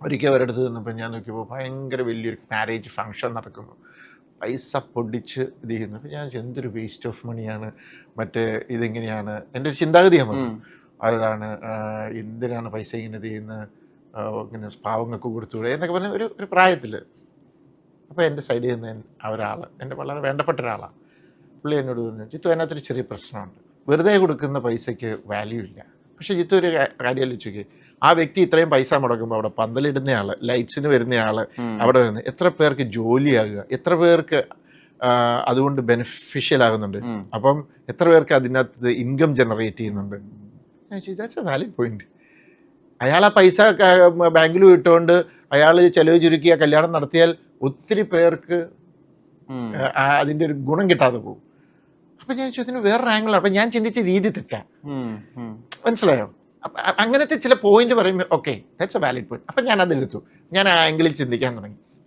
ഒരിക്കൽ അവരടുത്ത് നിന്നപ്പോൾ ഞാൻ നോക്കിയപ്പോൾ ഭയങ്കര വലിയൊരു മാരേജ് ഫങ്ഷൻ നടക്കുന്നു, പൈസ പൊടിച്ച് ഇത് ചെയ്യുന്നു. അപ്പോൾ ഞാൻ വിചാരിച്ചു, എന്തൊരു വേസ്റ്റ് ഓഫ് മണിയാണ്, മറ്റേ ഇതെങ്ങനെയാണ് എൻ്റെ ഒരു ചിന്താഗതിയാണ് വന്നു. അതാണ് എന്തിനാണ് പൈസ ഇങ്ങനെ ഇത് ചെയ്യുന്നത്, ഇങ്ങനെ പാവങ്ങൾക്ക് കൊടുത്തുകൂടെ എന്നൊക്കെ പറഞ്ഞ ഒരു പ്രായത്തിൽ. അപ്പോൾ എൻ്റെ സൈഡിൽ നിന്ന് ഒരാൾ, എൻ്റെ വളരെ വേണ്ടപ്പെട്ട ഒരാളാണ്. പുള്ളി എന്നോട് പറഞ്ഞു, ജിത്തു അതിനകത്തൊരു ചെറിയ പ്രശ്നമുണ്ട്, വെറുതെ കൊടുക്കുന്ന പൈസയ്ക്ക് വാല്യൂ ഇല്ല. പക്ഷേ ജിത്തു ഒരു കാര്യം ആലോചിച്ചോക്കെ, ആ വ്യക്തി ഇത്രയും പൈസ മുടക്കുമ്പോൾ അവിടെ പന്തലിടുന്നയാൾ, ലൈറ്റ്സിന് വരുന്നയാൾ, അവിടെ വരുന്ന എത്ര പേർക്ക് ജോലിയാകുക, എത്ര പേർക്ക് അതുകൊണ്ട് ബെനിഫിഷ്യൽ ആകുന്നുണ്ട്, അപ്പം എത്ര പേർക്ക് അതിനകത്ത് ഇൻകം ജനറേറ്റ് ചെയ്യുന്നുണ്ട്. That's A valid point. അയാൾ ആ പൈസ ബാങ്കിൽ ഇട്ടുകൊണ്ട് അയാൾ ചെലവ് ചുരുക്കിയ കല്യാണം നടത്തിയാൽ ഒത്തിരി പേർക്ക് അതിൻ്റെ ഒരു ഗുണം കിട്ടാതെ പോകും. അപ്പം ഞാൻ ചോദിച്ചതിന് വേറൊരു ആംഗിളാണ്. അപ്പം ഞാൻ ചിന്തിച്ച രീതി തെറ്റാ, മനസ്സിലായോ? അങ്ങനത്തെ ചില പോയിന്റ് പറയുമ്പോൾ okay, that's A valid point. അപ്പം ഞാൻ അതെടുത്തു, ഞാൻ ആ ആംഗിളിൽ ചിന്തിക്കാൻ തുടങ്ങി.